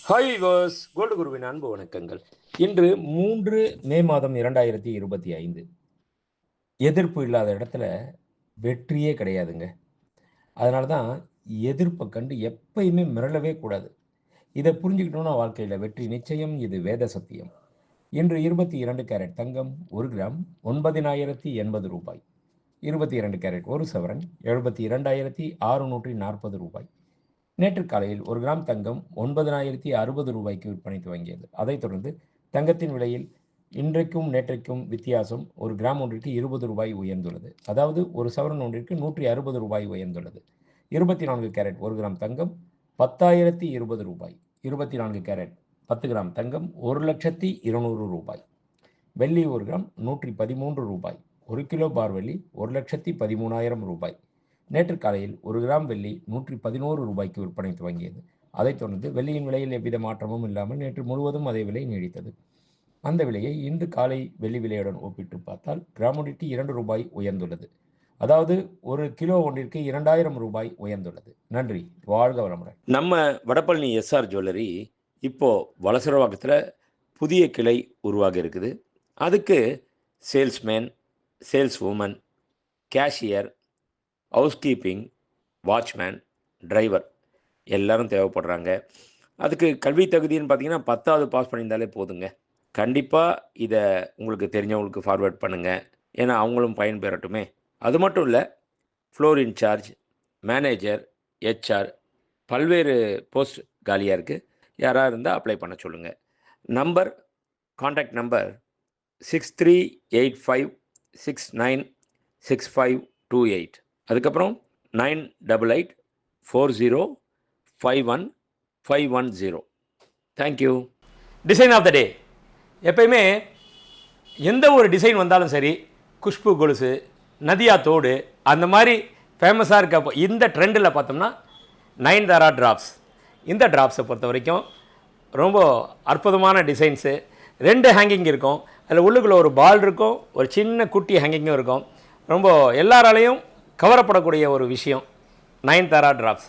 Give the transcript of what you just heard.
Hi viewers, gold குருவின் அன்பு வணக்கங்கள். இன்று 3 மே மாதம் 2025. எதிர்ப்பு இல்லாத இடத்துல வெற்றியே கிடையாதுங்க. அதனால தான் எதிர்ப்பை கண்டு எப்பயுமே மிரளவே கூடாது. இதை புரிஞ்சுக்கிட்டோம்னா வாழ்க்கையில் வெற்றி நிச்சயம். இது வேத சத்தியம். இன்று 22 கேரட் தங்கம் 1 கிராம் 9080 ரூபாய். 22 கேரட் 1 சவரன் 72,640 ரூபாய். நேற்று காலையில் 1 கிராம் தங்கம் 9060 ரூபாய்க்கு விற்பனை துவங்கியது. அதைத் தொடர்ந்து தங்கத்தின் விலையில் இன்றைக்கும் நேற்றைக்கும் வித்தியாசம் 1 கிராம் ஒன்றிற்கு 20 ரூபாய் உயர்ந்துள்ளது. அதாவது 1 சவரன் ஒன்றிற்கு 160 ரூபாய் உயர்ந்துள்ளது. 24 கேரட் 1 கிராம் தங்கம் 10,020 ரூபாய். 24 கேரட் 10 கிராம் தங்கம் 1,200,000 ரூபாய். வெள்ளி 1 கிராம் 113 ரூபாய். 1 கிலோ பார் வெள்ளி 1,13,000 ரூபாய். நேற்று காலையில் 1 கிராம் வெள்ளி 111 ரூபாய்க்கு விற்பனை துவங்கியது. அதைத் தொடர்ந்து வெள்ளியின் விலையில் எவ்வித மாற்றமும் இல்லாமல் நேற்று முழுவதும் அதே விலை நீடித்தது. அந்த விலையை இன்று காலை வெள்ளி விலையுடன் ஒப்பிட்டு பார்த்தால் கிராம் ஒன்றிற்கு 2 ரூபாய் உயர்ந்துள்ளது. அதாவது 1 கிலோ ஒன்றிற்கு 2,000 ரூபாய் உயர்ந்துள்ளது. நன்றி, வாழ்க வளமுடன். நம்ம வடபழனி எஸ்ஆர் ஜுவல்லரி இப்போ வலசரவாக்கத்தில் புதிய கிளை உருவாகி இருக்குது. அதுக்கு salesman, saleswoman, cashier, housekeeping, watchman, driver எல்லோரும் தேவைப்படுறாங்க. அதுக்கு கல்வி தகுதின்னு பார்த்தீங்கன்னா 10வது பாஸ் பண்ணியிருந்தாலே போதுங்க. கண்டிப்பாக இதை உங்களுக்கு தெரிஞ்சவங்களுக்கு ஃபார்வேர்ட் பண்ணுங்கள். ஏன்னா அவங்களும் பயன்பெறட்டுமே. அது மட்டும் இல்லை, ஃப்ளோர் இன்சார்ஜ், மேனேஜர், ஹெச்ஆர் பல்வேறு போஸ்ட் காலியாக இருக்குது. யாராக இருந்தால் அப்ளை பண்ண சொல்லுங்கள். Contact number 6385696528. அதுக்கப்புறம் 9884051510. தேங்க்யூ. டிசைன் ஆஃப் த டே. எப்பயுமே எந்த ஒரு டிசைன் வந்தாலும் சரி, குஷ்பு கொலுசு, நதியா தோடு, அந்த மாதிரி ஃபேமஸாக இருக்க இந்த ட்ரெண்டில் பார்த்தோம்னா நயன்தாரா ட்ராப்ஸ். இந்த ட்ராப்ஸை பொறுத்த வரைக்கும் ரொம்ப அற்புதமான டிசைன்ஸு. 2 ஹேங்கிங் இருக்கும். அதில் உள்ளுக்குள்ளே ஒரு பால் இருக்கும், ஒரு சின்ன குட்டி ஹேங்கிங்கும் இருக்கும். ரொம்ப எல்லாராலையும் கவரப்படக்கூடிய ஒரு விஷயம் நயன்தாரா ட்ராப்ஸ்.